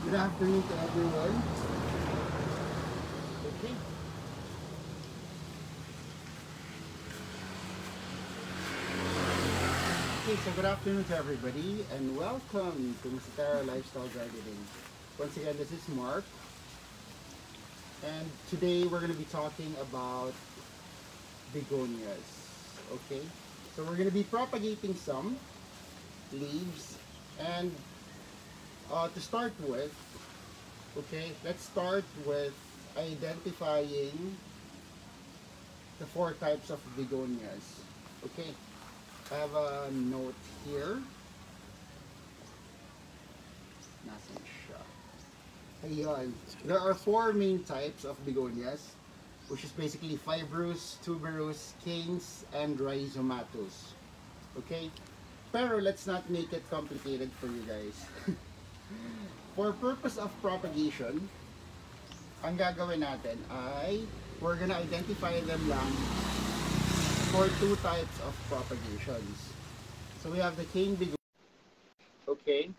Good afternoon to everyone. Okay. Okay, so good afternoon to everybody and welcome to MASITERA Lifestyle Gardening. Once again, this is Mark. And today we're going to be talking about begonias. Okay, so we're going to be propagating some leaves. And to start with, okay, let's start with identifying the 4 types of begonias. Okay, I have a note here. Nasaan siya? Ayan. There are 4 main types of begonias, which is basically fibrous, tuberous, canes, and rhizomatous. Okay? Pero let's not make it complicated for you guys. For purpose of propagation, ang gagawin natin ay we're gonna identify them lang for 2 types of propagations. So we have the cane begonia. Okay?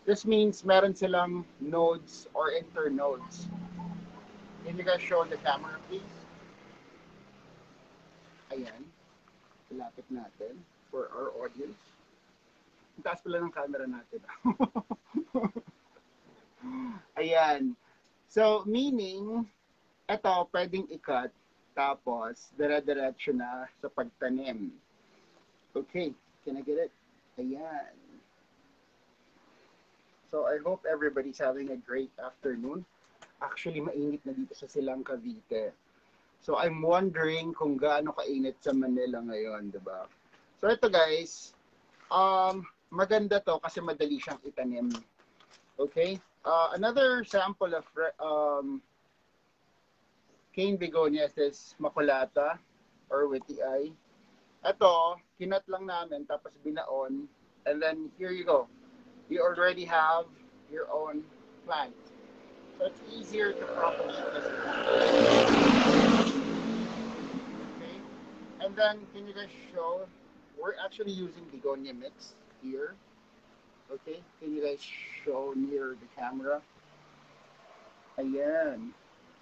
This means meron silang nodes or internodes. Can you guys show on the camera, please? Ayan. Ilapit natin for our audience. Ang taas pala ng camera natin. Ayan. So, meaning, ito, pwedeng i-cut, tapos, dire-diretso na sa pagtanim. Okay. Can I get it? Ayan. So, I hope everybody's having a great afternoon. Actually, mainit na dito sa Silang Cavite. So, I'm wondering kung gaano kainit sa Manila ngayon, diba? So, ito guys, maganda to kasi madali siyang itanim. Okay? Another sample of cane begonias is makulata or witty eye. Ito, kinat lang namin tapos binaon. And then, here you go. You already have your own plant. So, it's easier to propagate this. Okay? And then, can you guys show? We're actually using begonia mix here. Okay? Can you guys show near the camera? Ayan.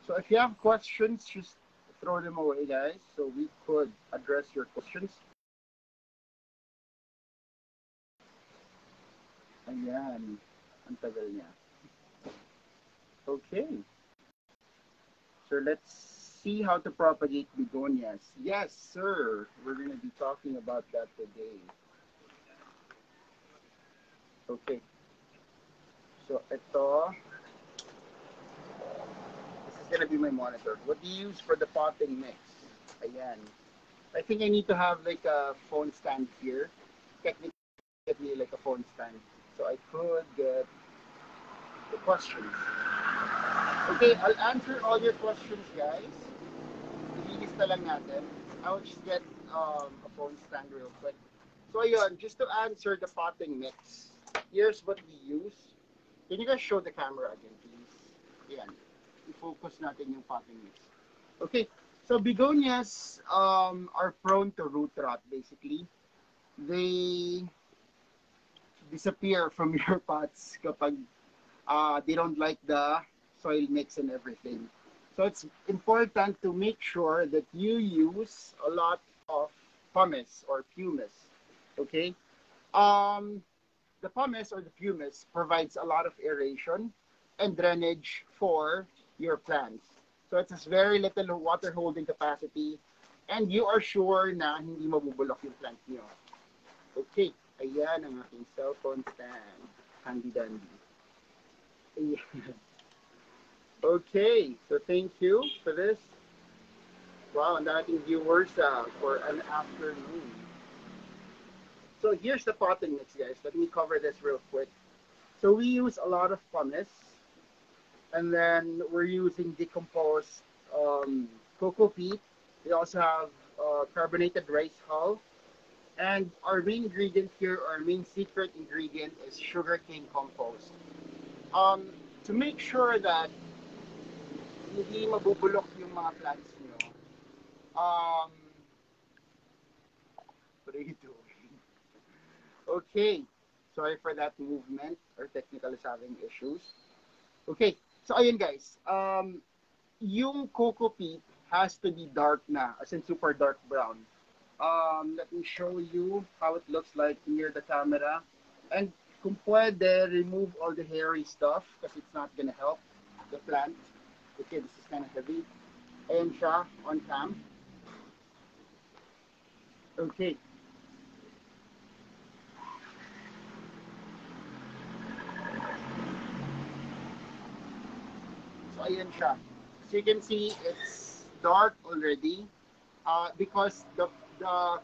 So, if you have questions, just throw them away, guys. So, we could address your questions. Ayan. Ang tagal niya. Okay. So, let's see how to propagate begonias. Yes, sir. We're going to be talking about that today. Okay. So, ito. This is going to be my monitor. What do you use for the potting mix? Ayan. I think I need to have like a phone stand here. Technically like a phone stand. So, I could get the questions. Okay, I'll answer all your questions, guys. Ililista lang natin. I'll just get a phone stand real quick. So, ayun, just to answer the potting mix, here's what we use. Can you guys show the camera again, please? Ayan. I-focus natin yung potting mix. Okay, so begonias are prone to root rot, basically. They disappear from your pots kapag they don't like the soil mix and everything. So it's important to make sure that you use a lot of pumice or pumice. Okay? The pumice or the pumice provides a lot of aeration and drainage for your plants. So it has very little water holding capacity and you are sure na hindi mabubulok yung plant nyo. Okay. Ayan ang aking cellphone stand. Handy dandy. Ayan. Okay, so thank you for this. Wow, and ating viewers for an afternoon. So here's the potting mix, guys. Let me cover this real quick. So we use a lot of pumice. And then we're using decomposed cocoa peat. We also have carbonated rice hull. And our main ingredient here, our main secret ingredient is sugarcane compost. To make sure that hindi mabubulok yung mga plants nyo, what are you doing? Okay, Sorry for that movement. Our technical is having issues. Okay. So, ayun guys. Yung coco peat has to be dark na, as in super dark brown. Let me show you how it looks like near the camera. And kung pwede, remove all the hairy stuff because it's not gonna help the plant. Okay, this is kind of heavy. Ayan siya on cam. Okay. So, ayan siya. So, you can see it's dark already because the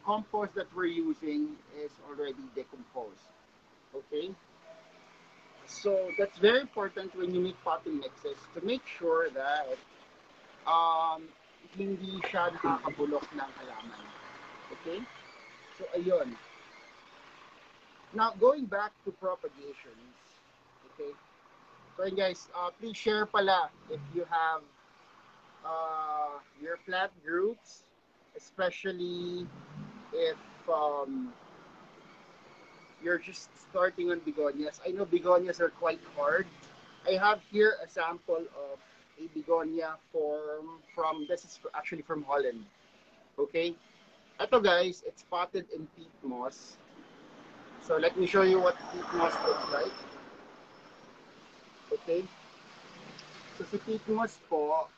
compost that we're using is already decomposed. Okay? So, that's very important when you make potting mixes to make sure that hindi siya nakakabulok ng halaman. Okay? So, ayun. Now, going back to propagations. Okay? So, guys, please share pala if you have your plant groups, especially if you're just starting on begonias. I know begonias are quite hard. I have here a sample of a begonia from this is actually from Holland. Okay? Ito guys, it's potted in peat moss. So let me show you what peat moss looks like. Okay? So si peat moss po,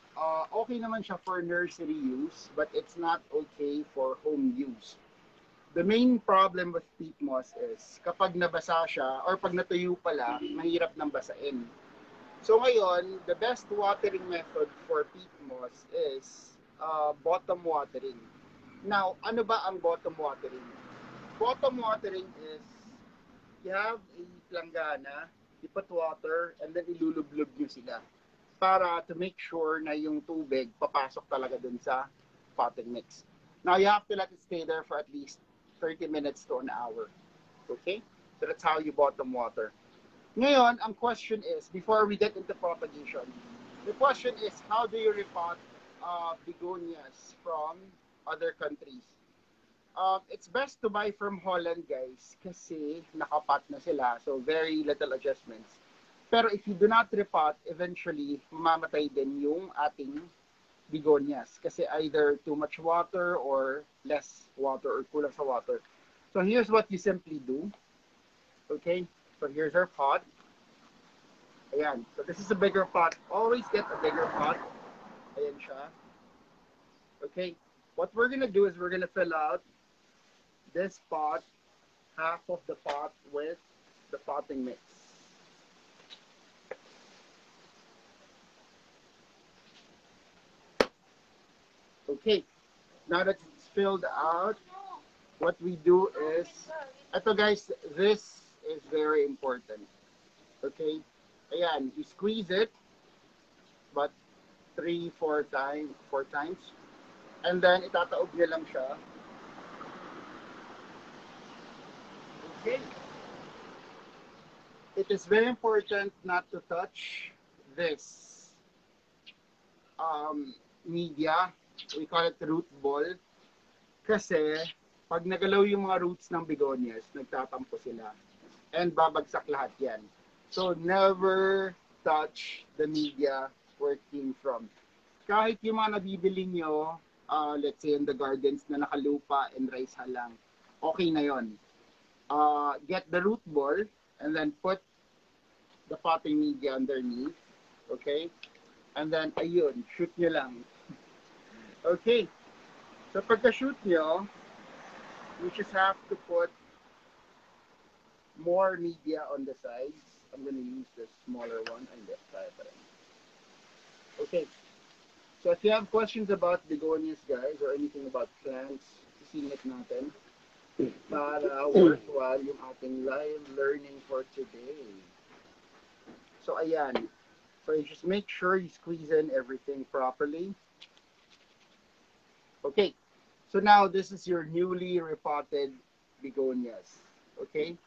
okay naman siya for nursery use, but it's not okay for home use. The main problem with peat moss is kapag nabasa siya or pag natuyo pala, mahirap nang basain. So ngayon, the best watering method for peat moss is bottom watering. Now, ano ba ang bottom watering? Bottom watering is you have a planggana, you put water, and then ilulublog nyo sila para to make sure na yung tubig papasok talaga dun sa potting mix. Now, you have to let it stay there for at least 30 minutes to an hour. Okay? So that's how you bottom water. Ngayon, ang question is, before we get into propagation, the question is, how do you repot begonias from other countries? It's best to buy from Holland, guys, kasi nakapat na sila, so very little adjustments. Pero if you do not repot, eventually, mamamatay din yung ating begonias kasi either too much water or less water or kulang sa water. So here's what you simply do. Okay, so here's our pot. Ayan, so this is a bigger pot. Always get a bigger pot. Ayan siya. Okay, what we're gonna do is we're gonna fill out this pot, half of the pot with the potting mix. Okay, now that it's filled out, what we do is, ito guys, this is very important. Okay, ayan, you squeeze it, but 4 times, and then itataob nyo lang siya. Okay. It is very important not to touch this media. We call it root ball. Kasi, pag nagalaw yung mga roots ng begonias, nagtatampo sila. And babagsak lahat yan. So, never touch the media where it came from. Kahit yung mga nabibili nyo, let's say in the gardens na nakalupa and rice halang, okay na yon. Get the root ball and then put the potting media underneath. Okay? And then, ayun, shoot nyo lang. Okay, so pagka-shoot nyo, you just have to put more media on the sides. I'm going to use the smaller one. Okay, so if you have questions about begonias, guys, or anything about plants, sisingit natin para worthwhile yung ating live learning for today. So ayan, so you just make sure you squeeze in everything properly. Okay, so now this is your newly repotted begonias. Okay,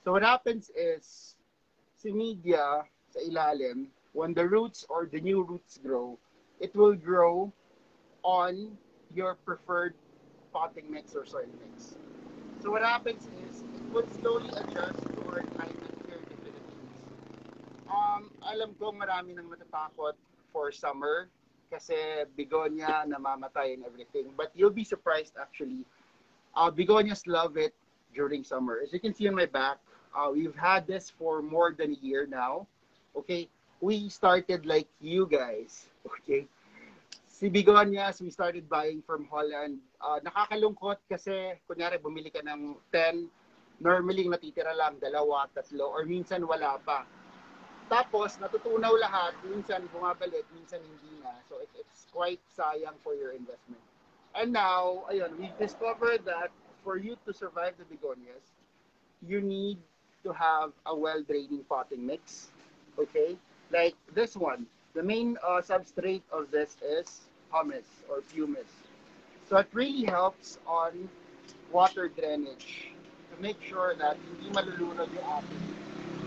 so what happens is, si media sa ilalim, when the roots or the new roots grow, it will grow on your preferred potting mix or soil mix. So what happens is, it will slowly adjust to first time here in the Philippines. Alam ko marami nang natatakot for summer kasi begonia namamatay and everything. But you'll be surprised actually. Begonias love it during summer. As you can see on my back, we've had this for more than a year now. Okay, we started like you guys. Okay, si begonias we started buying from Holland. Nakakalungkot kasi kunyari bumili ka ng 10, normally natitira lang 2, 3, or minsan wala pa. Tapos, natutunaw lahat, minsan bumabalik, minsan hindi na. So, it's quite sayang for your investment. And now, ayun, we've discovered that for you to survive the begonias, you need to have a well-draining potting mix. Okay? Like this one. The main substrate of this is humus or pumice. So, it really helps on water drainage to make sure that hindi malulunod yung ating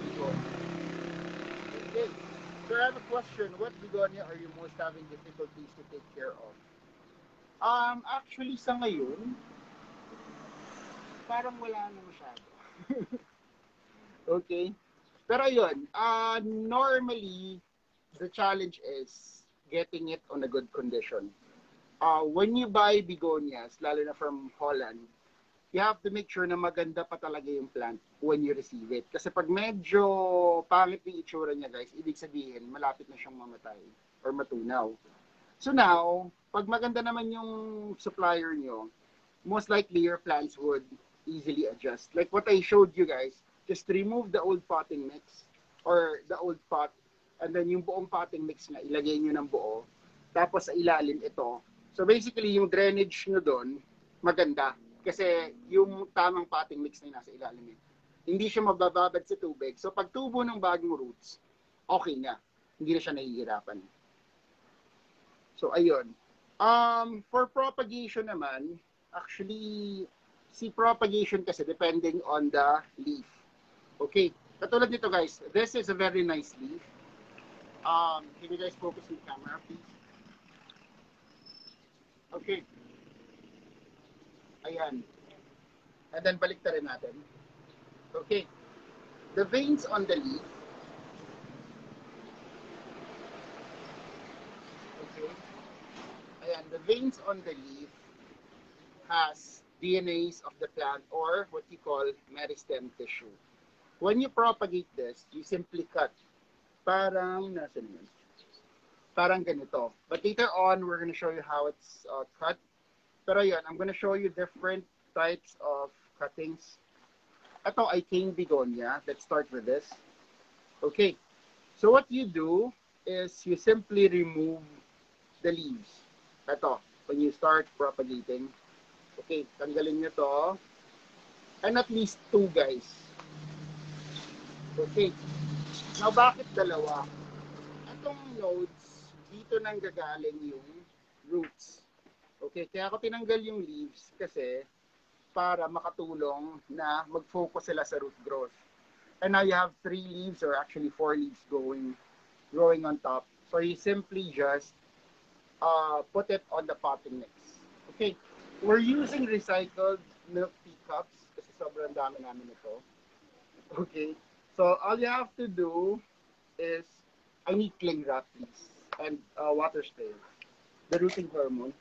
begonia. Okay. So I have a question. What begonia are you most having difficulties to take care of? Actually sa ngayon, parang wala na masyado. Okay. Pero yun, normally, the challenge is getting it on a good condition. When you buy begonias, lalo na from Holland, you have to make sure na maganda pa talaga yung plant when you receive it. Kasi pag medyo pangit yung itsura niya, guys, ibig sabihin, malapit na siyang mamatay or matunaw. So now, pag maganda naman yung supplier nyo, most likely your plants would easily adjust. Like what I showed you guys, just remove the old potting mix or the old pot, and then yung buong potting mix na ilagay nyo ng buo, tapos sa ilalim ito. So basically, yung drainage nyo doon, maganda. Kasi yung tamang potting mix na nasa ilalim yun. Hindi siya mabababad sa tubig. So pag tubo ng bagong roots, okay na. Hindi na siya nahihirapan. So ayun. For propagation naman, actually, si propagation kasi depending on the leaf. Okay. Katulad nito guys, this is a very nice leaf. Can you guys focus on the camera please? Okay. Ayan. And then balik rin natin. Okay. The veins on the leaf. Okay. Ayan. The veins on the leaf has DNAs of the plant or what you call meristem tissue. When you propagate this, you simply cut. Parang, nasan yun? Parang ganito. But later on, we're going to show you how it's cut. Pero yun, I'm gonna show you different types of cuttings. Ito ay cane begonia. Let's start with this. Okay. So what you do is you simply remove the leaves. Ito, when you start propagating. Okay, tanggalin nyo to. And at least 2 guys. Okay. Now, bakit dalawa? Itong nodes, dito nang gagaling yung roots. Okay, kaya ako tinanggal yung leaves kasi para makatulong na mag-focus sila sa root growth. And now you have 3 leaves or actually 4 leaves growing on top. So you simply just put it on the potting mix. Okay, we're using recycled milk teacups kasi sobrang dami namin ito. Okay, so all you have to do is, I need cling wrap please and water spray. The rooting hormone.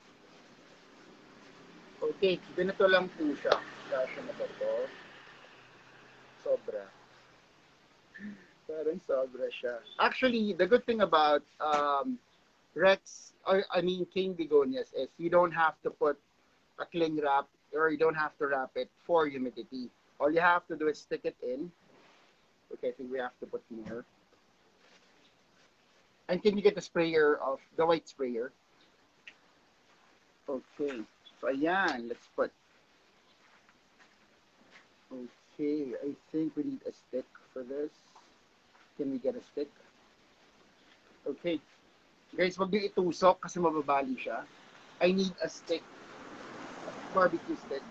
Okay, ganito lang po siya. Kasya na ba ito? Sobra. Parang sobra siya. Actually, the good thing about cane begonias is you don't have to put a cling wrap or you don't have to wrap it for humidity. All you have to do is stick it in. Okay, I think we have to put more. And can you get the sprayer of the white sprayer? Okay. So, ayan, let's put. Okay, I think we need a stick for this. Can we get a stick? Okay. Guys, wag niyo itusok kasi mababali siya. I need a stick. Barbecue stick.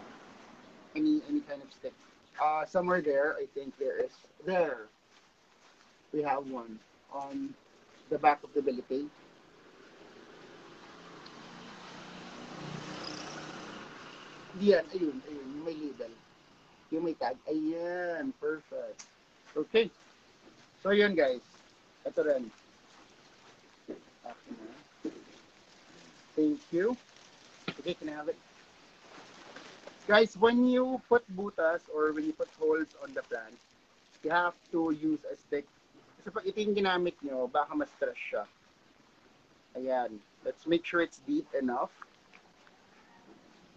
Any kind of stick. Somewhere there, I think there is. There. We have one on the back of the bilipay. Diyan, ayun, yung may label. Yung may tag. Ayan, perfect. Okay. So yun guys. Ito rin. Okay na. Thank you. Okay, can I have it? Guys, when you put butas or when you put holes on the plant, you have to use a stick. Kasi pag ito yung ginamit nyo, baka ma-stress siya. Ayan. Let's make sure it's deep enough.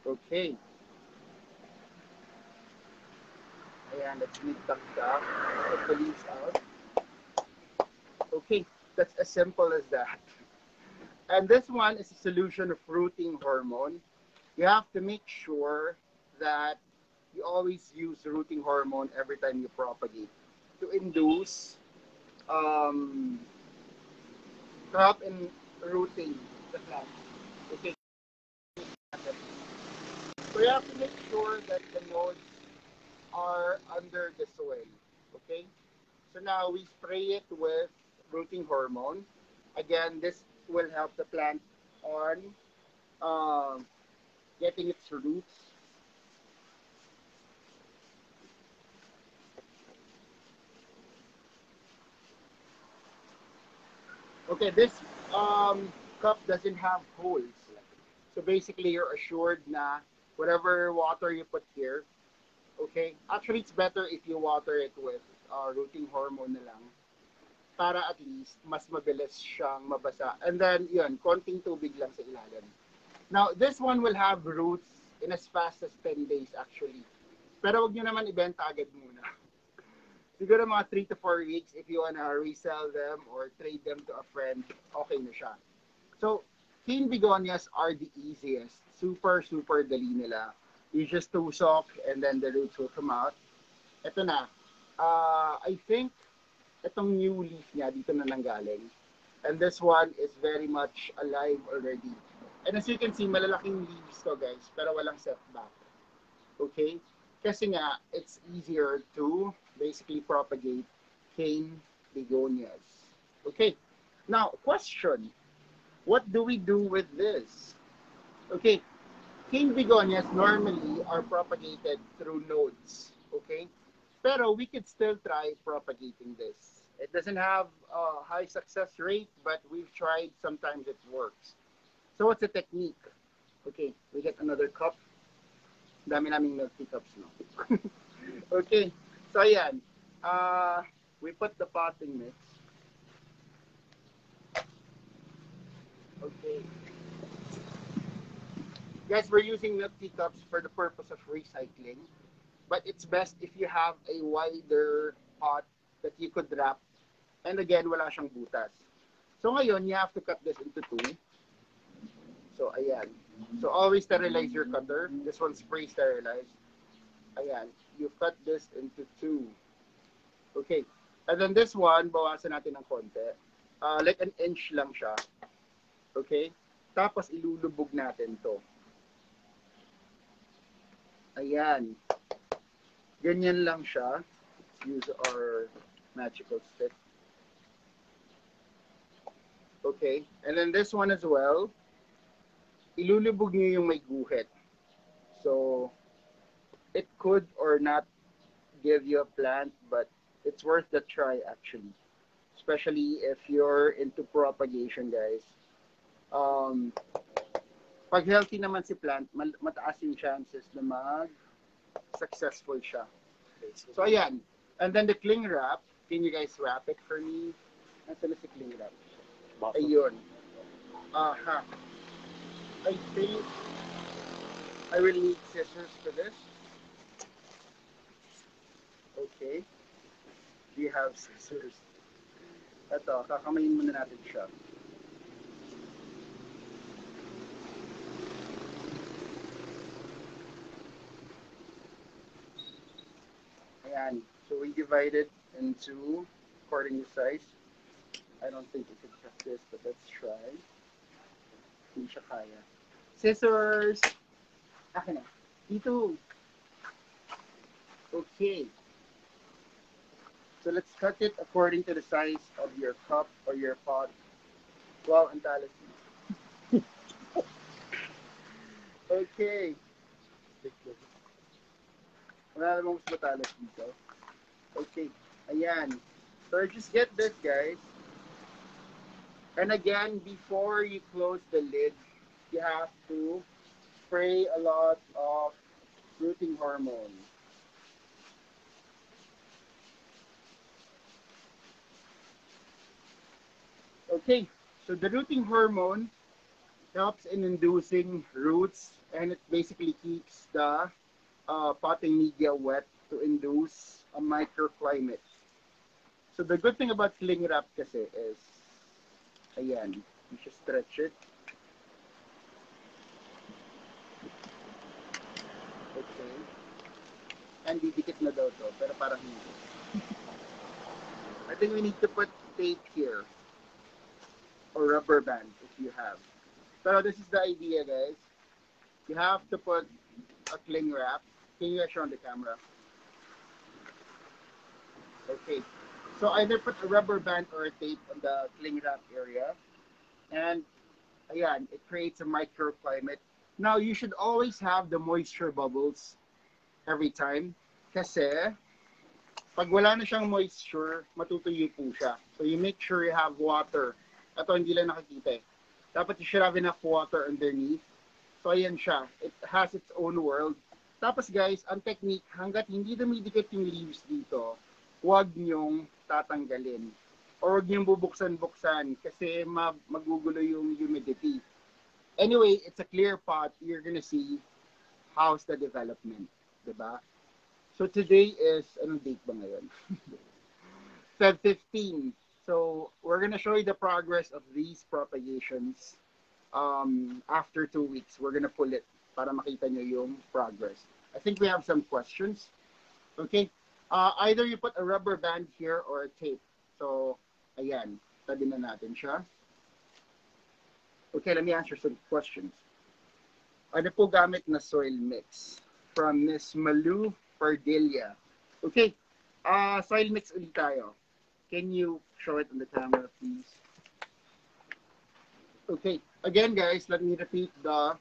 Okay. Ayan, let's nip-tuck-tuck. Put the leaves out. Okay, that's as simple as that. And this one is a solution of rooting hormone. You have to make sure that you always use rooting hormone every time you propagate to induce help in rooting the plant. Okay. So you have to make sure that the nodes are under the soil. Okay. So now we spray it with rooting hormone. Again, this will help the plant on getting its roots. Okay, this cup doesn't have holes. So basically, you're assured na whatever water you put here, okay, actually it's better if you water it with rooting hormone na lang para at least mas mabilis siyang mabasa. And then, yun, konting tubig lang sa ilalim. Now, this one will have roots in as fast as 10 days actually. Pero wag nyo naman ibenta agad muna. Siguro mga 3 to 4 weeks if you wanna resell them or trade them to a friend, okay na siya. So, cane begonias are the easiest. Super, super dali nila. You just tusok and then the roots will come out. Ito na. I think itong new leaf niya dito na nanggaling. And this one is very much alive already. And as you can see, malalaking leaves to guys, pero walang setback. Okay? Kasi nga, it's easier to basically propagate cane begonias. Okay. Now, question. What do we do with this? Okay. Cane begonias normally are propagated through nodes. Okay. Pero we could still try propagating this. It doesn't have a high success rate, but we've tried. Sometimes it works. So what's the technique? Okay, we get another cup. Dami naming milk tea cups, no? Okay, so ayan. We put the potting mix. Okay. Guys, we're using milk tea cups for the purpose of recycling. But it's best if you have a wider pot that you could wrap. And again, wala siyang butas. So ngayon, you have to cut this into two. So ayan. So always sterilize your cutter. This one's pre-sterilized. Ayan. You cut this into two. Okay. And then this one, bawasan natin ng konti. Like an inch lang siya. Okay. Tapos ilulubog natin to. Ayan. Ganyan lang siya. Let's use our magical stick. Okay. And then this one as well. Ilulubog niyo yung may guhit. So, it could or not give you a plant, but it's worth the try actually. Especially if you're into propagation, guys. Pag healthy naman si plant, mataas yung chances na mag-successful siya. So, ayan. And then the cling wrap, can you guys wrap it for me? Nasaan na si cling wrap? Ayun. Aha. I think I will need scissors for this. Okay. Do you have scissors? Ito, kakamayin muna natin siya. Ayan. So we divide it into according to size. I don't think we could cut this, but let's try. Hindi siya kaya. Scissors! Akin na. Dito. Okay. So let's cut it according to the size of your cup or your pot. Wow, ang talas. Okay. Wala namang mas matalas dito. Okay. Ayan. So just get this, guys. And again, before you close the lid, you have to spray a lot of rooting hormone. Okay, so the rooting hormone helps in inducing roots, and it basically keeps the potting media wet to induce a microclimate. So the good thing about cling wrap kasi is, ayan, you just stretch it. Okay. And didikit na daw to, pero parang hindi. I think we need to put tape here. Or rubber band if you have. Pero this is the idea, guys. You have to put a cling wrap. Can you guys show on the camera? Okay. So either put a rubber band or a tape on the cling wrap area. And ayan, it creates a microclimate. Now, you should always have the moisture bubbles every time. Kasi, pag wala na siyang moisture, matutuyo po siya. So you make sure you have water. Ito, hindi lang nakikita eh. Dapat you should have enough water underneath. So, ayan siya. It has its own world. Tapos, guys, ang technique, hanggat hindi dumidikit yung leaves dito, huwag nyong tatanggalin. Or huwag nyong bubuksan-buksan kasi magugulo yung humidity. Anyway, it's a clear pot. You're gonna see how's the development. Diba? So, today is, anong date ba ngayon? Feb 15. So we're going to show you the progress of these propagations after 2 weeks. We're going to pull it para makita nyo yung progress. I think we have some questions. Okay. Either you put a rubber band here or a tape. So, ayan. Tabi na natin siya. Okay, let me answer some questions. Ano po gamit na soil mix? From Miss Malu Pardilla. Okay. Soil mix ulit tayo. Can you show it on the camera, please? Okay. Again, guys, let me repeat the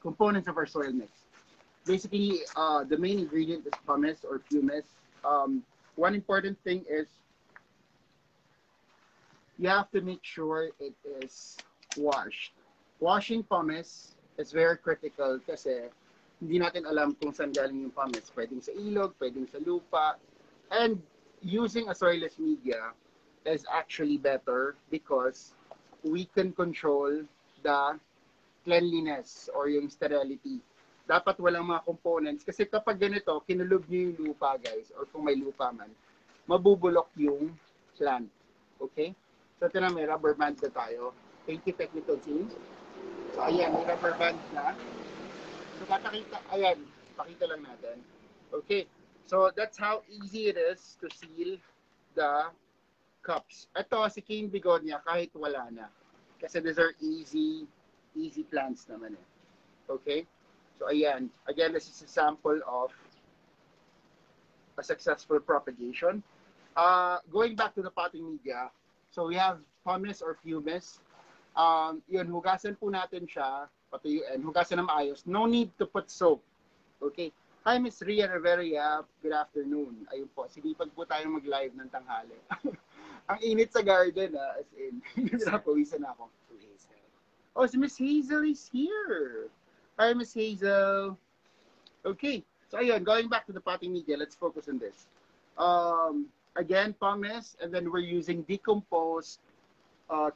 components of our soil mix. Basically, the main ingredient is pumice or pumice. One important thing is you have to make sure it is washed. Washing pumice is very critical kasi hindi natin alam kung saan galing yung pumice. Pwedeng sa ilog, pwedeng sa lupa. And using a soilless media is actually better because we can control the cleanliness or yung sterility. Dapat walang mga components kasi kapag ganito, kinulog nyo yung lupa, guys, or kung may lupa man, mabubulok yung plant. Okay? So, ito na, may rubber band na tayo. Thank you, technical team. So, ayan, may rubber band na. So, ayan, pakita lang natin. Okay. So, that's how easy it is to seal the cups. Ito, si King Begonia, kahit wala na. Kasi these are easy plants naman eh. Okay? So, ayan. Again, this is a sample of a successful propagation. Going back to the potting media, so we have pumice or pumice. Yun, hugasan po natin siya, patuyuin, hugasan na maayos. No need to put soap. Okay? Hi, Miss Ria Rivera. Good afternoon. Ayun po, sinipag po tayo mag-live ng tanghali. Ang init sa garden, as in. Napawisan ako. Oh, si Miss Hazel is here. Hi, Miss Hazel. Okay. So, ayun, going back to the potting media, let's focus on this. Again, pumice, and then we're using decomposed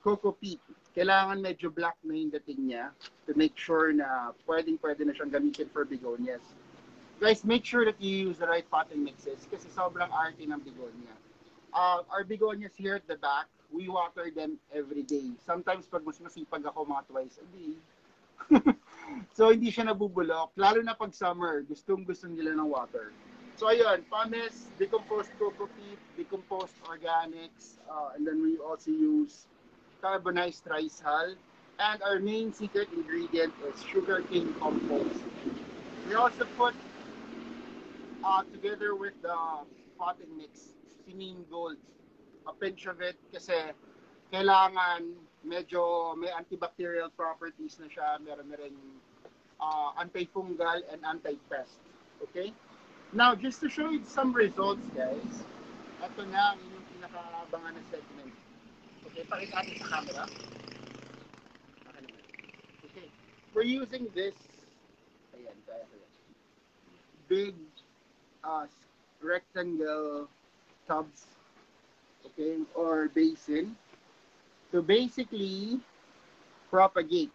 cocoa peat. Kailangan medyo black na yung dating niya to make sure na pwede na siyang gamitin for begonias. Guys, make sure that you use the right potting mixes kasi sobrang arte ng begonia. Our begonias here at the back, we water them every day. Sometimes pag mas masipag ako, mga twice a day. So, hindi siya nabubulok. Lalo na pag summer, gustong-gusto nila ng water. So, ayun, pumice, decomposed cocoa peat, decomposed organics, and then we also use carbonized rice hull. And our main secret ingredient is sugarcane compost. We also put together with the potting mix, Sinin Gold, a pinch of it kasi kailangan medyo may antibacterial properties na siya, meron na rin antifungal and anti-pest. Okay? Now, just to show you some results, guys, Ito na yung pinakaabangan na segment. Okay, pakita natin sa camera. Okay, we're using this, ayan, kaya ko yan. Big rectangle tubs, okay, or basin to basically propagate.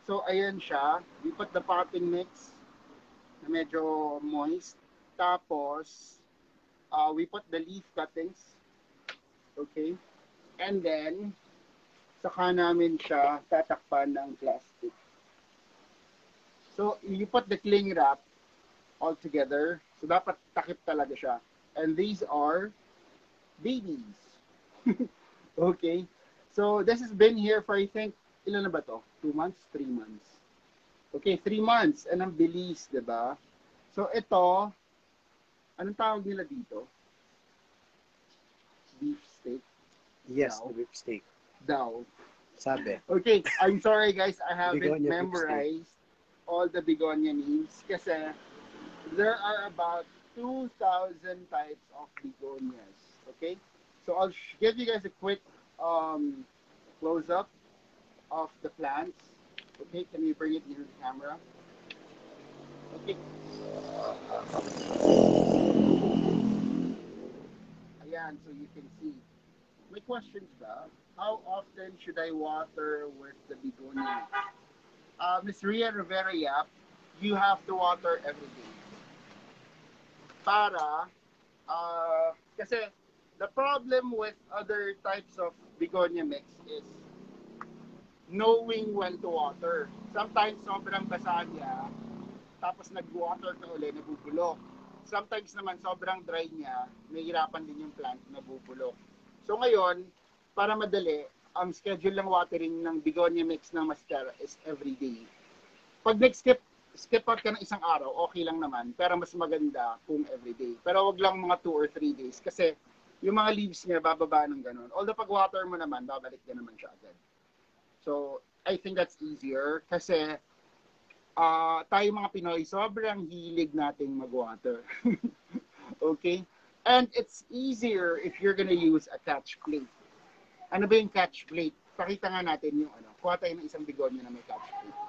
So, ayan siya. We put the potting mix na medyo moist. Tapos, we put the leaf cuttings. Okay? And then, saka namin siya tatakpan ng plastic. So, you put the cling wrap all together. So, dapat takip talaga siya. And these are babies. Okay? So, this has been here for, I think, ilan na ba to? 2 months? 3 months. Okay, 3 months. And ang bilis, diba? So, ito, anong tawag nila dito? Beef steak? Yes, Daw. the beef steak. Daw. Sabi. Okay, I'm sorry guys, I haven't Begonia memorized all the begonia names kasi there are about 2,000 types of begonias. Okay? So, I'll give you guys a quick close-up of the plants. Okay, can you bring it near the camera? Okay. Ayan, so you can see. My questions ba? How often should I water with the begonia? Ms. Ria Rivera Yap, you have to water every day. Para, kasi the problem with other types of begonia mix is knowing when to water. Sometimes sobrang basa niya, tapos nag-water ka uli, nabubulok. Sometimes naman sobrang dry niya, nahihirapan din yung plant, nabubulok. So ngayon, para madali, ang schedule ng watering ng begonia mix ng Masitera is every day. Pag skip out ka ng isang araw, okay lang naman, pero mas maganda kung every day. Pero wag lang mga 2 or 3 days kasi yung mga leaves niya bababa ng ganun. Although pag water mo naman, babalik din naman siya agad. So, I think that's easier kasi tayo mga Pinoy, sobrang hilig nating mag-water. Okay? And it's easier if you're gonna use a catch plate. Ano ba yung catch plate? Pakita nga natin yung ano. Kuha tayo ng isang begonia na may catch plate.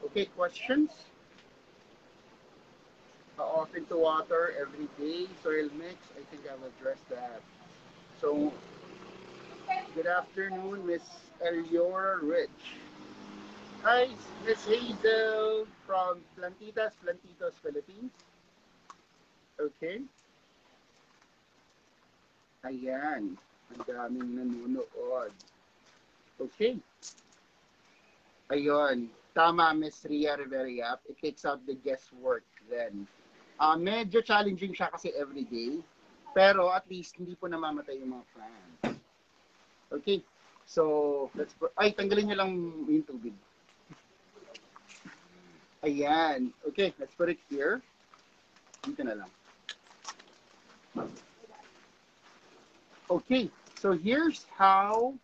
Okay, questions? How often to water? Every day? Soil mix? I think I've addressed that. So, good afternoon, Miss Eliora Rich. Hi, Miss Hazel from Plantitos, Philippines. Okay. Ayan. Ang daming nanonood. Okay. Ayun. Tama, Miss Ria Rivera. It takes out the guesswork then. Medyo challenging siya kasi everyday. Pero at least hindi po namamatay yung mga plants. Okay. So, let's put... Ay, tanggalin niyo lang yung tubig. Ayan. Okay, let's put it here. Dito na lang. Okay, so here's how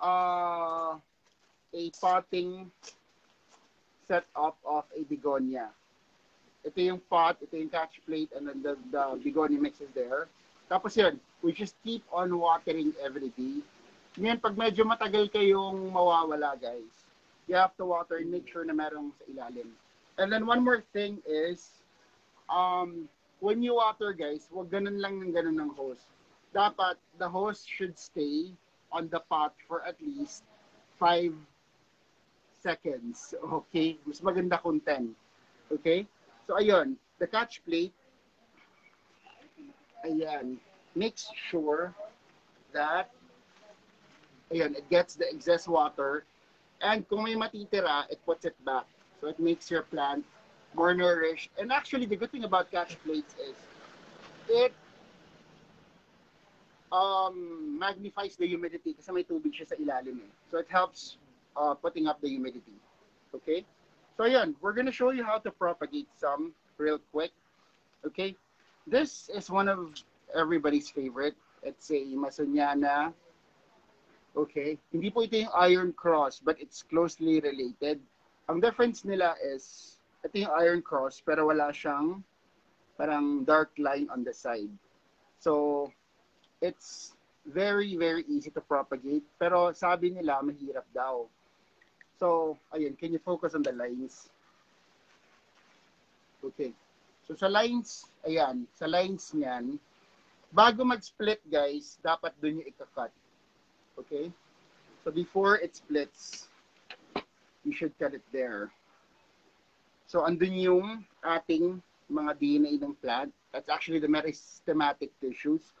a potting setup of a begonia. Ito yung pot, ito yung catch plate, and then the begonia mix is there. Tapos yun, we just keep on watering every day. Ngayon, pag medyo matagal kayong mawawala, guys, you have to water and make sure na merong sa ilalim. And then one more thing is, when you water, guys, wag ganun lang ng ganun ng hose. Dapat, the hose should stay on the pot for at least 5 seconds. Okay? Mas maganda kung 10. Okay? So, ayun. The catch plate, ayan. Makes sure that, ayan, it gets the excess water. And kung may matitira, it puts it back. So, it makes your plant more nourished. And actually, the good thing about catch plates is, it magnifies the humidity kasi may tubig siya sa ilalim eh. So it helps putting up the humidity. Okay? So yun, we're gonna show you how to propagate some real quick. Okay? This is one of everybody's favorite. It's a Masoniana. Okay? Hindi po ito yung iron cross, but it's closely related. Ang difference nila is, ito yung iron cross, pero wala siyang parang dark line on the side. So, it's very, very easy to propagate. Pero sabi nila, mahirap daw. So, ayun, can you focus on the lines? Okay. So, sa lines, ayan, sa lines niyan, bago mag-split, guys, dapat dun yung ika-cut. Okay? So, before it splits, you should cut it there. So, andun yung ating mga DNA ng plant. That's actually the meristematic tissues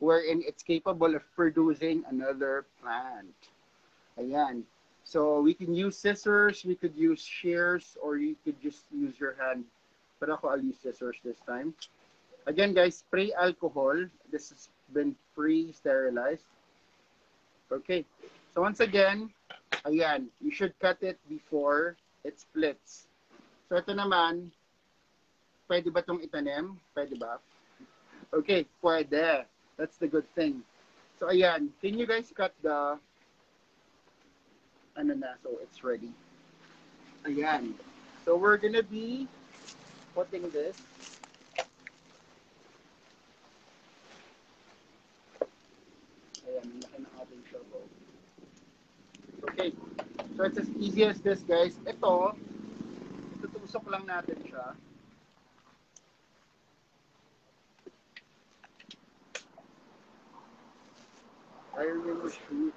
wherein it's capable of producing another plant. Ayan. So, we can use scissors, we could use shears, or you could just use your hand. But ako, I'll use scissors this time. Again, guys, spray alcohol. This has been pre-sterilized. Okay. So, once again, ayan, you should cut it before it splits. So, ito naman, pwede ba itong itanim? Pwede ba? Okay, pwede. That's the good thing. So, ayan, can you guys cut the, ano na, so it's ready. Ayan. So, we're gonna be putting this. Ayan, laki ng ating shovel. Okay. So, it's as easy as this, guys. Ito, tutusok lang natin siya. Iron will shoot.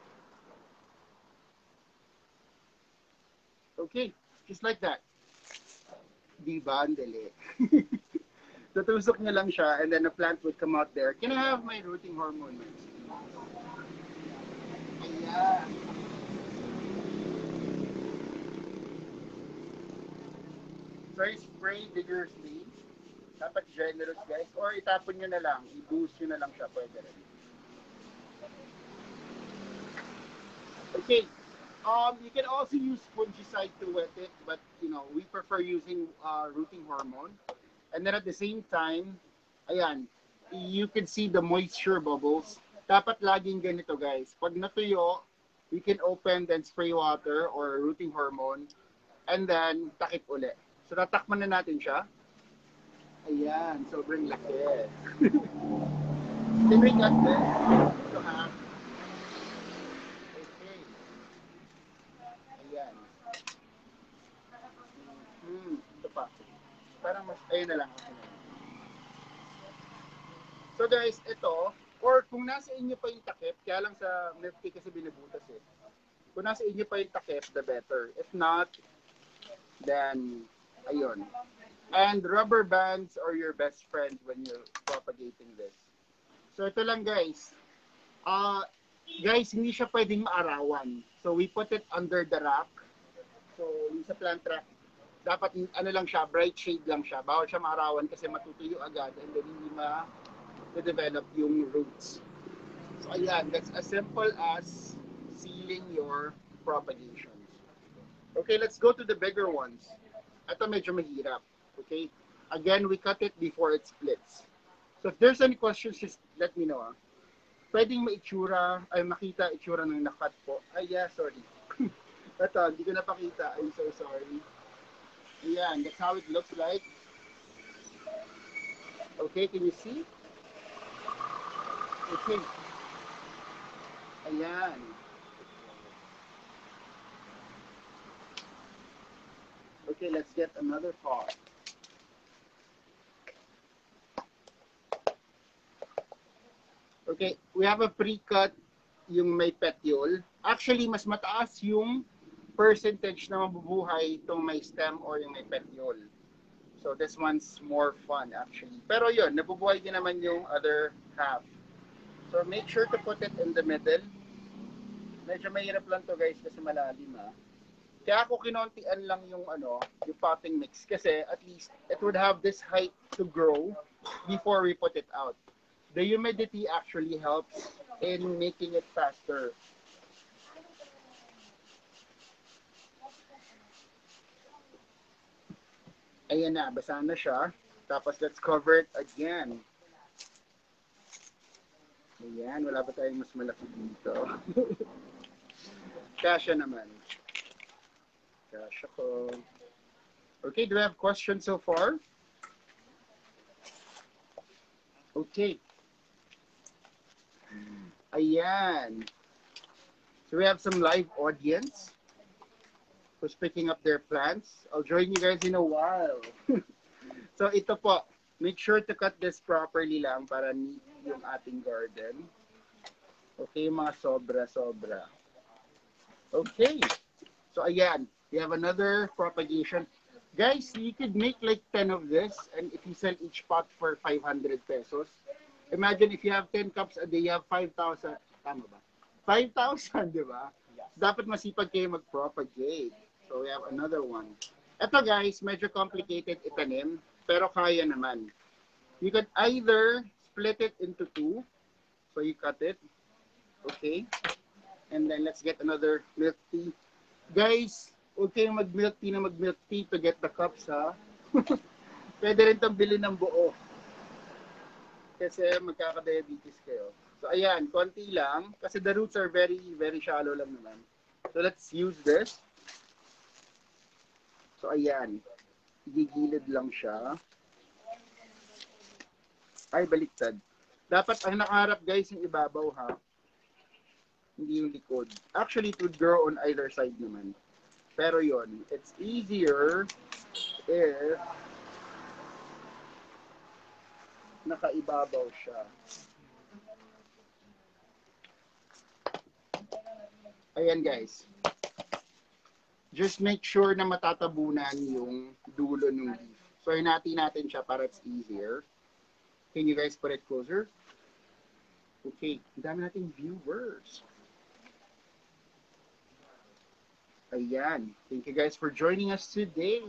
Okay, just like that. Diba, ang dali. Tutusok niya lang siya and then a plant would come out there. Can I have my rooting hormone? Ayan. So, I spray vigorously. Dapat generous, guys. Or itapon nyo na lang. I-boost nyo na lang siya. Pwede rin. Okay. You can also use fungicide to wet it, but you know, we prefer using rooting hormone. And then at the same time, ayan, you can see the moisture bubbles. Dapat laging ganito, guys. Pag natuyo, we can open then spray water or rooting hormone and then takip ulit. So tatakman na natin siya. Ayan, sobrang laki. Can we cut this? Ito ha. Ito pa. Parang mas, ayun na lang. So guys, ito, or kung nasa inyo pa yung takip, kaya lang sa milk tea kasi binubutas eh. Kung nasa inyo pa yung takip, the better. If not, then, ayun. And rubber bands are your best friend when you're propagating this. So ito lang guys. Guys, hindi siya pwedeng maarawan. So we put it under the rack. So yung sa plant rack, dapat ano lang siya, bright shade lang siya. Bawal siya maarawan kasi matutuyo agad and then hindi ma-develop yung roots. So ayan, that's as simple as sealing your propagations. Okay, let's go to the bigger ones. Ito medyo mahirap. Okay? Again, we cut it before it splits. So if there's any questions, just let me know. Pwedeng makita itsura ng nakat po. Ay, yeah, sorry. Ito, hindi ko napakita. I'm so sorry. Ayan, that's how it looks like. Okay, can you see? Okay. Ayan. Okay, let's get another pot. Okay, we have a pre-cut yung may petiole. Actually, mas mataas yung percentage na mabubuhay itong may stem or yung may petiole. So this one's more fun actually. Pero yun, nabubuhay din naman yung other half. So make sure to put it in the middle. Medyo mahirap lang to guys kasi malalim ha. Kaya ako kinontian lang yung yung potting mix kasi at least it would have this height to grow before we put it out. The humidity actually helps in making it faster. Ayan na, basa na siya. Tapos let's cover it again. Ayan, wala pa tayong mas malaki dito. Kasha naman. Kasha ko. Okay, do we have questions so far? Okay. Ayan. So we have some live audience who's picking up their plants. I'll join you guys in a while. So ito po, make sure to cut this properly lang para neat yung ating garden. Okay, mga sobra-sobra. Okay. So ayan, we have another propagation. Guys, you could make like 10 of this, and if you sell each pot for 500 pesos, imagine if you have 10 cups a day, you have 5,000. Tama ba? 5,000, di ba? Yes. Dapat masipag kayo mag-propagate. So we have another one. Ito guys, medyo complicated itanim, pero kaya naman. You could either split it into two. So you cut it. Okay. And then let's get another milk tea. Guys, huwag kayong mag-milk tea to get the cups, ha? Pwede rin itong bilhin ng buo. Kasi magkaka-diabetes kayo. So, ayan, konti lang. Kasi the roots are very, very shallow lang naman. So, let's use this. So, ayan. Gigilid lang siya. Ay, baliktad. Dapat ang nakaharap, guys, yung ibabaw, ha? Hindi yung likod. Actually, it would grow on either side naman. Pero yon, it's easier if nakaibabaw siya. Ayan guys. Just make sure na matatabunan yung dulo ng leaf. So, hinati natin siya para it's easier. Can you guys put it closer? Okay, dami nating viewers. Ayan. Thank you guys for joining us today.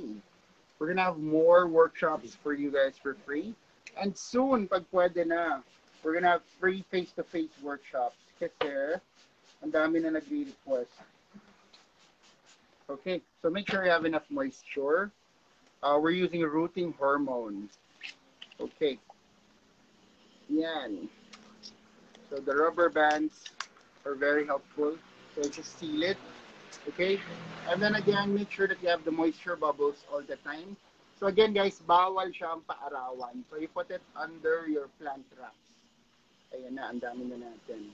We're gonna have more workshops for you guys for free. And soon, pag pwede na, we're gonna have free face-to-face workshops. Kasi, ang dami na nag-request. Okay, so make sure you have enough moisture. We're using rooting hormone. Okay. Yan. So the rubber bands are very helpful. So just seal it. Okay? And then again, make sure that you have the moisture bubbles all the time. So again, guys, bawal siyang paarawan. So you put it under your plant traps. Ayan na, ang dami na natin.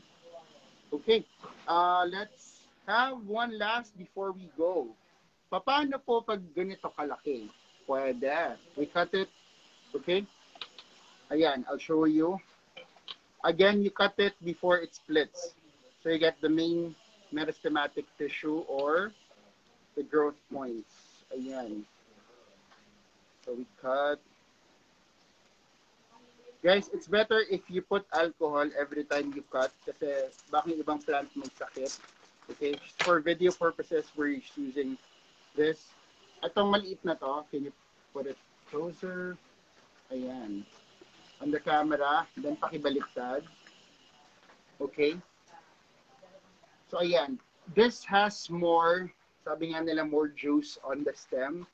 Okay. Let's have one last before we go. Paano po pag ganito kalaki? Pwede. We cut it. Okay? Ayan, I'll show you. Again, you cut it before it splits. So you get the main meristematic tissue or the growth points. Ayan. So we cut. Guys, it's better if you put alcohol every time you cut kasi baka yung ibang plant may sakit. Okay? For video purposes, we're using this. Itong maliit na to, can you put it closer? Ayan. On the camera, then pakibaliktad. Okay? So, ayan. This has more, sabi nga nila, more juice on the stem.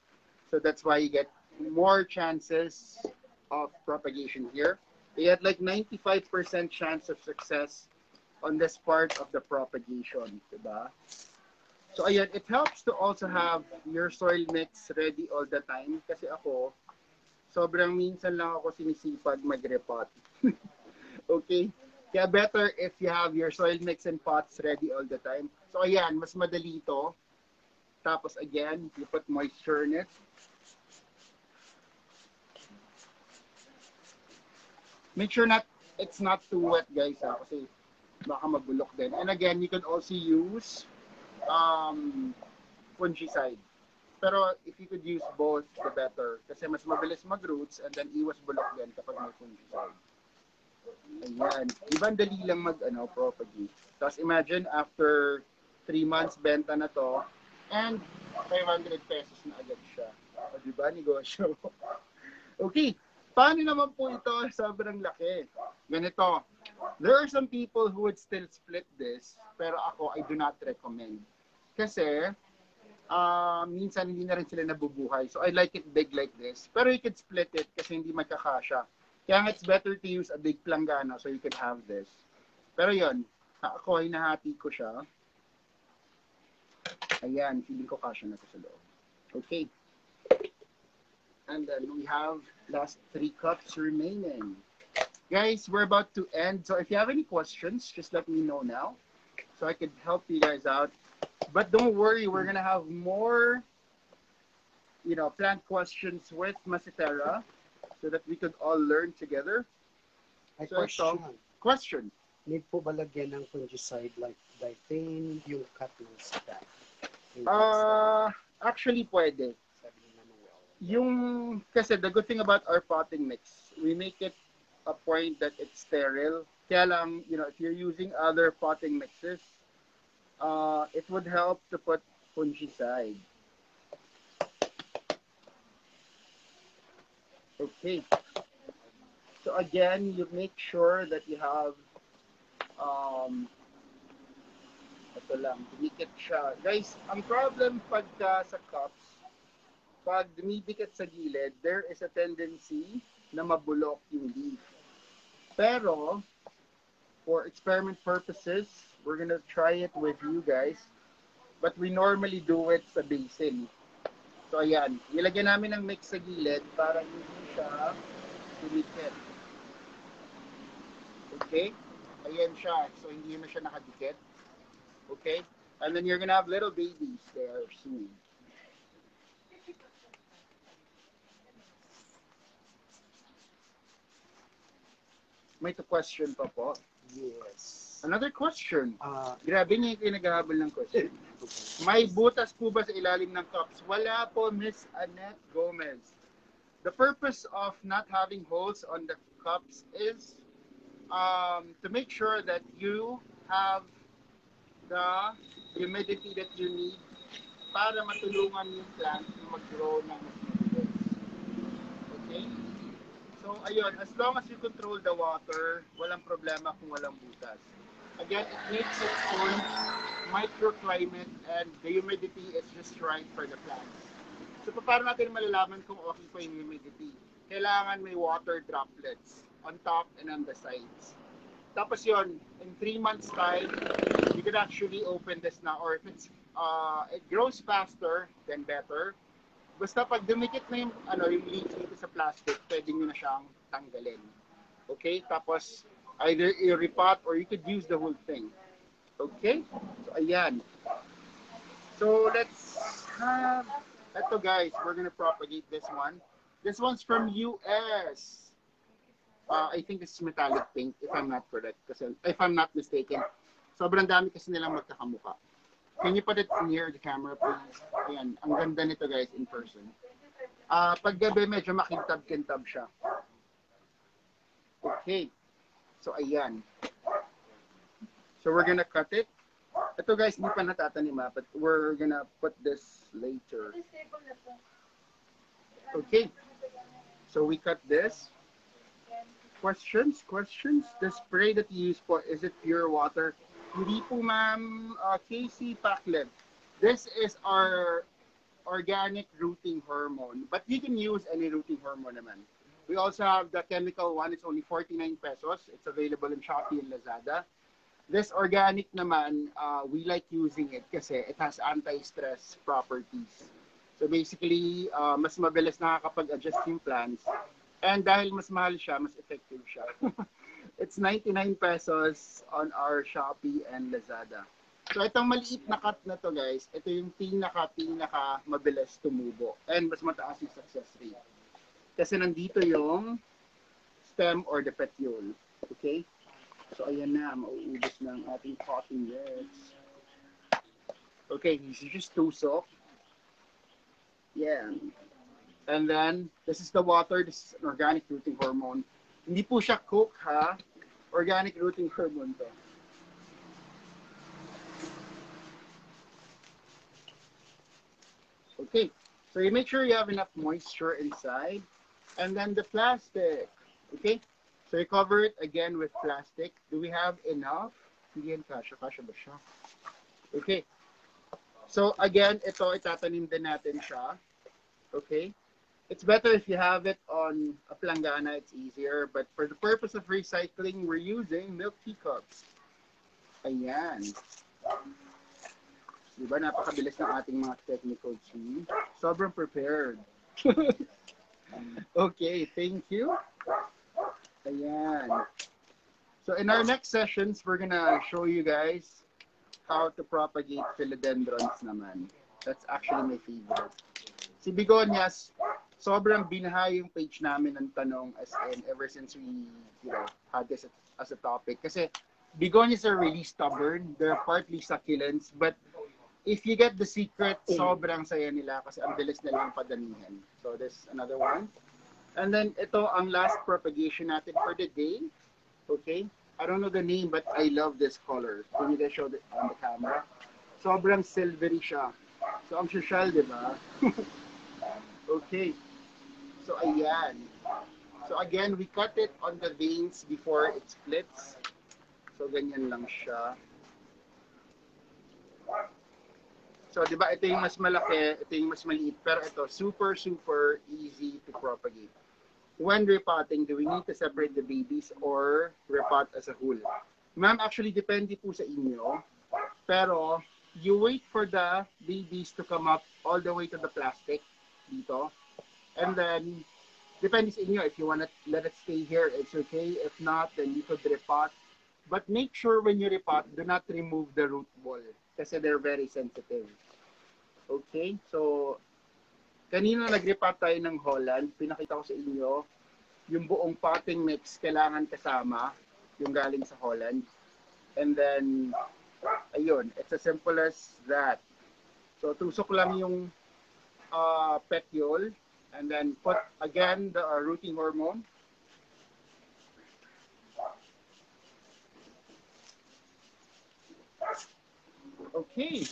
So, that's why you get more chances of propagation here. You get like 95% chance of success on this part of the propagation. Diba? So, ayan. It helps to also have your soil mix ready all the time. Kasi ako, sobrang minsan lang ako sinisipag mag-repot. Okay? Kaya better if you have your soil mix and pots ready all the time. So ayan, mas madali ito. Tapos again, you put moisture in it. Make sure it's not too wet, guys, kasi baka mabulok din. And again, you can also use fungicide. Pero if you could use both, the better. Kasi mas mabilis mag-roots and then iwas bulok din kapag may fungicide. Ayan. Ibang dali lang propagate. Tapos imagine, after 3 months, benta na to, and 500 pesos na agad siya. O diba, negosyo? Okay. Paano naman po ito? Sobrang laki. Ganito. There are some people who would still split this, pero ako, I do not recommend. Kasi, minsan hindi na rin sila nabubuhay. So I like it big like this. Pero you could split it kasi hindi magkakasya. Kaya it's better to use a big planggana so you can have this. Pero yun, ako hinahati ko siya. Ayan, feeling ko kasya na ito sa loob. Okay. And then we have last 3 cups remaining. Guys, we're about to end. So if you have any questions, just let me know now so I could help you guys out. But don't worry, we're going to have more, plant questions with Masitera so that we could all learn together. Ay, So question. Need po ba lagyan ng fungicide like diphane, yung cut ng stack? Actually, pwede. Kasi the good thing about our potting mix, we make it a point that it's sterile. Kaya lang, if you're using other potting mixes, it would help to put fungicide. Okay. So again, you make sure that you have, ito lang, dumikit siya. Guys, ang problem pagka sa cups, pag dumidikit sa gilid, there is a tendency na mabulok yung leaf. Pero, for experiment purposes, we're gonna try it with you guys. But we normally do it sa basin. So, ayan. Nilagyan namin ng mix sa gilid para hindi siya dumikit. Okay? Ayan siya. So, hindi na siya nakadikit. Okay? And then you're gonna have little babies there soon. May question pa po. Yes. Another question. Grabe niya yung naghahabol ng question. May butas po ba sa ilalim ng cups? Wala po, Miss Annette Gomez. The purpose of not having holes on the cups is to make sure that you have the humidity that you need para matulungan yung plant na mag-grow ng mas mabilis. Okay? So, ayun, as long as you control the water, walang problema kung walang butas. Again, it makes its own microclimate and the humidity is just right for the plants. So, paano natin malalaman kung okay pa yung humidity? Kailangan may water droplets on top and on the sides. Tapos yun, in 3 months time, you can actually open this na, or if it grows faster, then better. Basta pag dumikit na yung leaves dito sa plastic, pwede nyo na siyang tanggalin. Okay? Tapos, either you repot or you could use the whole thing. Okay? So, ayan. So, let's have, eto guys, we're gonna propagate this one. This one's from US. I think it's metallic pink, if I'm not correct. Kasi, if I'm not mistaken. Sobrang dami kasi nilang magkakamukha. Can you put it near the camera, please? Ayan, ang ganda nito guys in person. Pag gabi, medyo makintab-kintab siya. Okay. So, ayan. So, we're gonna cut it. Ito guys, hindi pa natatanim but we're gonna put this later. Okay. So, we cut this. Questions? The spray that you use po, is it pure water? Hindi po, ma'am. Casey Paclet. This is our organic rooting hormone. But you can use any rooting hormone naman. We also have the chemical one. It's only 49 pesos. It's available in Shopee and Lazada. This organic naman, we like using it kasi it has anti-stress properties. So basically, mas mabilis nakakapag-adjust yung plants. And dahil mas mahal siya, mas effective siya. It's 99 pesos on our Shopee and Lazada. So itong maliit na cut na to guys, ito yung pinaka mabilis tumubo. And mas mataas yung success rate. Kasi nandito yung stem or the petiole. Okay? So ayan na, mauubos na ang ating potting mix. Okay, this is just tusok. Yeah. And then, this is the water. This is an organic rooting hormone. Hindi po siya cook, ha? Organic rooting hormone to. Okay. So, you make sure you have enough moisture inside. And then the plastic. Okay? So, you cover it again with plastic. Do we have enough? Hindi yan kasha. Kasha ba siya? Okay. So, again, ito, itatanim din natin siya. Okay? It's better if you have it on a planggana, it's easier. But for the purpose of recycling, we're using milk teacups. Ayan. Diba, napakabilis ng ating mga technical team. Sobrang prepared. Okay, thank you. Ayan. So in our next sessions, we're gonna show you guys how to propagate philodendrons naman. That's actually my favorite. Si Begonias, sobrang binaha yung page namin ng tanong as in ever since we, had this as a topic. Kasi Begonias are really stubborn. They're partly succulents, but if you get the secret, sobrang saya nila kasi ang bilis nilang padamihan. So there's another one. And then ito ang last propagation natin for the day. Okay? I don't know the name, but I love this color. Can you guys show it on the camera? Sobrang silvery siya. So ang social, di ba? Okay. So ayan. So again, we cut it on the veins before it splits. So ganyan lang siya. So, di ba, ito yung mas malaki, ito yung mas maliit, pero ito, super, super easy to propagate. When repotting, do we need to separate the babies or repot as a whole? Ma'am, actually, depende po sa inyo. Pero, you wait for the babies to come up all the way to the plastic dito. And then, depende sa inyo. If you want to let it stay here, it's okay. If not, then you could repot. But make sure when you repot, do not remove the root ball. Kasi they're very sensitive. Okay? So, kanina nag-repot tayo ng Holland. Pinakita ko sa inyo, yung buong potting mix kailangan kasama, yung galing sa Holland. And then, ayun, it's as simple as that. So, tusok lang yung petiole. And then, put, again, the rooting hormone. Okay,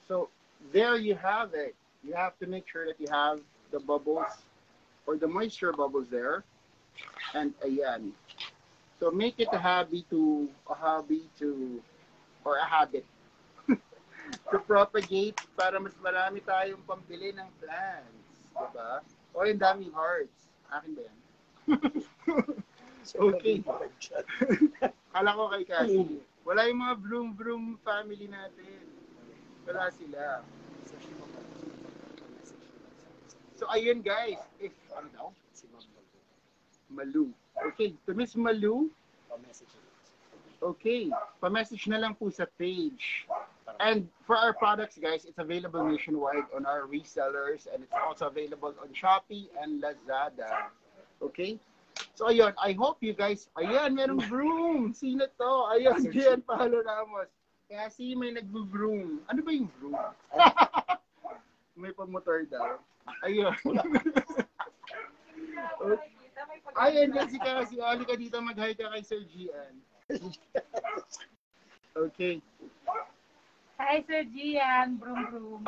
so there you have it. You have to make sure that you have the bubbles or the moisture bubbles there. And ayan. So make it a habit or a habit to propagate para mas marami tayong pambili ng plants. Diba? O yung daming hearts. Akin ba yan? Okay. Kala ko kay Cassie. Wala yung mga Broom family natin. Wala sila. So, ayun guys. If, ano daw? Si Malu. Okay, to Miss Malu. Okay, pa-message na lang po sa page. And for our products, guys, it's available nationwide on our resellers. And it's also available on Shopee and Lazada. Okay? So, ayun, I hope you guys, ayan, merong broom. Sino to? Ayun, Gian Palo Ramos. Kasi may nag-broom. Ano ba yung broom? May pamotor daw. Ayun. Okay. Ayun, si Cassie. Ali ka dito, mag-hi ka kay Sir Gian. Okay. Hi, Sir Gian. Broom.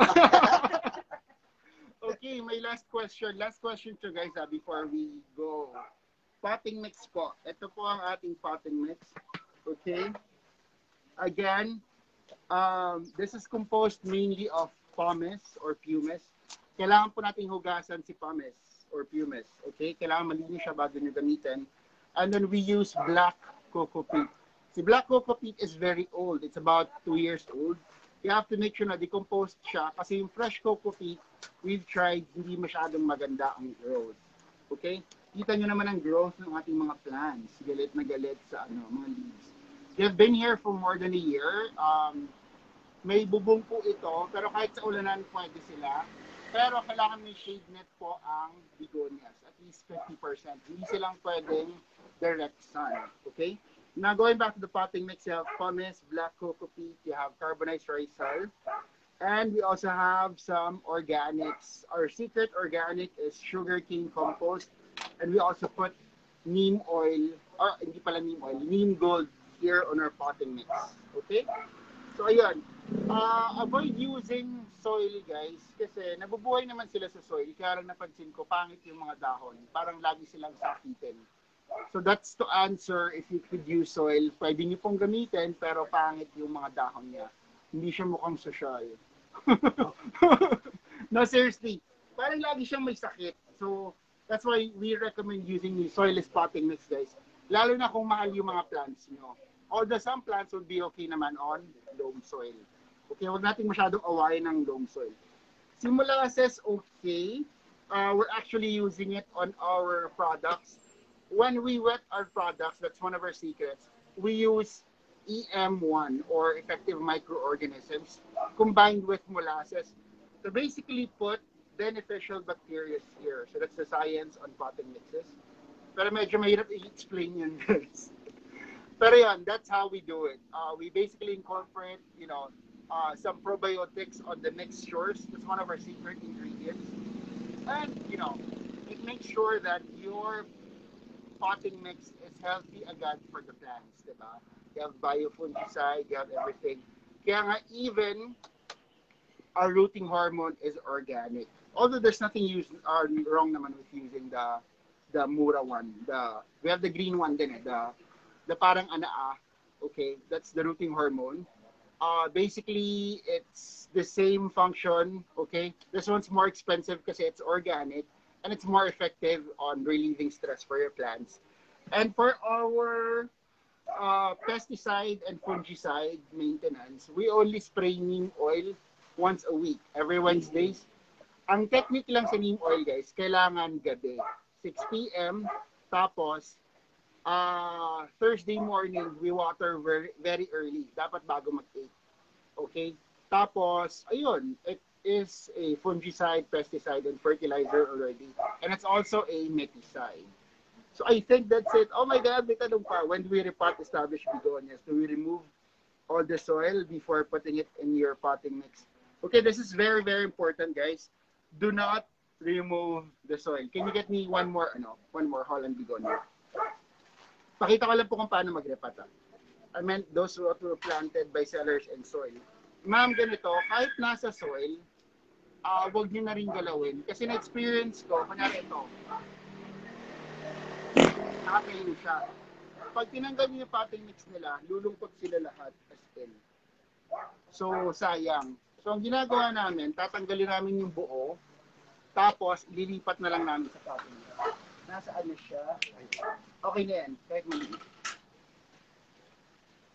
Okay, my last question. Last question to guys before we go. Potting mix po. Ito po ang ating potting mix. Okay. Again, this is composed mainly of pumice or pumice. Kailangan po nating hugasan si pumice or pumice. Okay. Kailangan malinis siya bago nyo gamitin. And then we use black cocoa peat. Si black cocoa peat is very old. It's about 2 years old. You have to make sure na decomposed siya kasi yung fresh cocoa peat, we've tried, hindi masyadong maganda ang growth. Okay? Kita nyo naman ang growth ng ating mga plants. Galit na galit sa mga leaves. They've been here for more than a year. May bubong po ito, pero kahit sa ulanan, pwede sila. Pero kailangan may shade net po ang begonias. At least 50%. Hindi silang pwedeng direct sun. Okay? Now, going back to the potting mix, you have pumice, black cocoa peat, you have carbonized rice hull, and we also have some organics. Our secret organic is sugarcane compost, and we also put neem oil, or hindi pala neem oil, neem gold here on our potting mix. Okay? So, ayun. Avoid using soil, guys, kasi nabubuhay naman sila sa soil. Kaya lang napansin ko, pangit yung mga dahon. Parang lagi silang sakitin. So that's to answer if you could use soil. Pwede nyo pong gamitin, pero pangit yung mga dahon niya. Hindi siya mukhang social. No, seriously. Parang lagi siyang may sakit. So that's why we recommend using the soilless potting mix, guys. Lalo na kung mahal yung mga plants nyo. Although some plants would be okay naman on loam soil. Okay, huwag natin masyadong awayin ng loam soil. Simula says okay. We're actually using it on our products. when we wet our products, that's one of our secrets. We use EM1 or effective microorganisms combined with molasses to basically put beneficial bacteria here. So that's the science on potting mixes. Pero medyo mahirap i-explain yun, guys. Pero yun, that's how we do it. We basically incorporate, some probiotics on the mixtures. That's one of our secret ingredients. And, it makes sure that your potting mix is healthy agad for the plants, diba? You have biofungicide, you have everything. Kaya nga, even our rooting hormone is organic. Although there's nothing wrong naman with using the mura one. We have the green one din eh, the parang anaa. Okay, that's the rooting hormone. Basically, it's the same function. Okay, this one's more expensive because it's organic and it's more effective on relieving stress for your plants. And for our pesticide and fungicide maintenance, we only spray neem oil once a week, every Wednesdays. Ang technique lang sa neem oil, guys, kailangan gabi, 6 p.m. Tapos, Thursday morning, we water very, very early. Dapat bago mag-8. Okay? Tapos, ayun, it is a fungicide, pesticide, and fertilizer already. And it's also a meticide. So I think that's it. Oh my God, may tanong pa. When do we repot established begonias? Do we remove all the soil before putting it in your potting mix? Okay, this is very, very important, guys. Do not remove the soil. Can you get me one more Holland begonia? Pakita ko lang po kung paano mag-repot. I meant those who were planted by sellers and soil. Ma'am, ganito, kahit nasa soil, wag nyo na rin galawin. Kasi na-experience ko, kunyari ito, nakakainin siya. Pag tinanggal niyo yung potting mix nila, lulungkot sila lahat as in. So, sayang. So, ang ginagawa namin, tatanggalin namin yung buo, tapos ililipat na lang namin sa potting mix. Nasaan na siya? Okay na yan. Kahit maliit.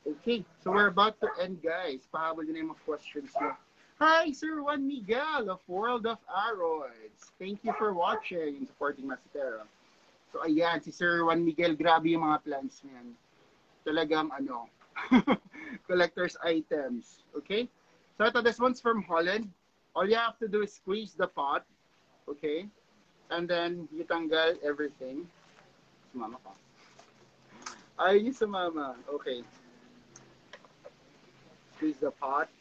Okay, so we're about to end, guys. Pahabol din yung mga questions niyo. Hi, Sir Juan Miguel of World of Aroids. Thank you for watching and supporting Masitera. So, ayan, si Sir Juan Miguel, grabe yung mga plants niyan. Talagang, collector's items. Okay? So, ito, this one's from Holland. All you have to do is squeeze the pot. Okay? And then, you tanggal everything. Sumama ka. Ayun yung sumama. Okay. Squeeze the pot.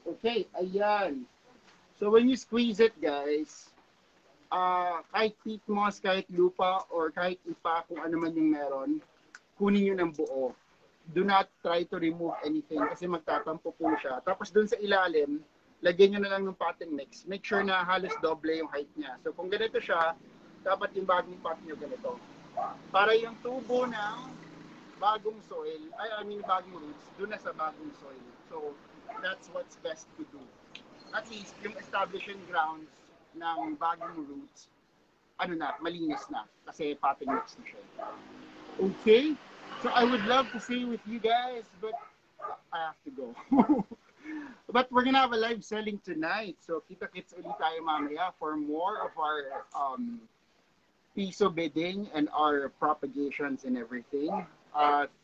Okay, ayan. So, when you squeeze it, guys, kahit peat moss, kahit lupa, or kahit ipa, kung ano man yung meron, kunin nyo ng buo. Do not try to remove anything kasi magtatampo po siya. Tapos dun sa ilalim, lagyan nyo na lang ng potting mix. Make sure na halos doble yung height niya. So kung ganito siya, dapat yung bagong pot nyo ganito. Para yung tubo ng bagong soil, bagong roots, dun na sa bagong soil. So that's what's best to do. At least yung establishing grounds ng bagong roots, malinis na. Kasi potting mix na siya. Okay? So I would love to stay with you guys, but I have to go. But we're gonna have a live selling tonight. So kita-kits ulit tayo mamaya for more of our piso bidding and our propagations and everything.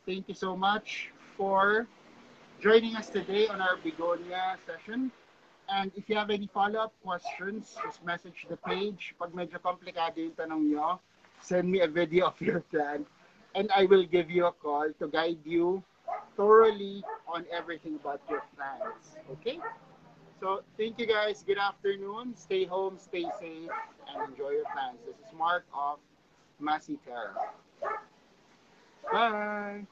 Thank you so much for joining us today on our begonia session. And if you have any follow-up questions, just message the page. Pag medyo komplikado yung tanong nyo, send me a video of your plant. And I will give you a call to guide you thoroughly on everything about your plants. Okay? So, thank you guys. Good afternoon. Stay home, stay safe, and enjoy your plants. This is Mark of Masitera. Bye!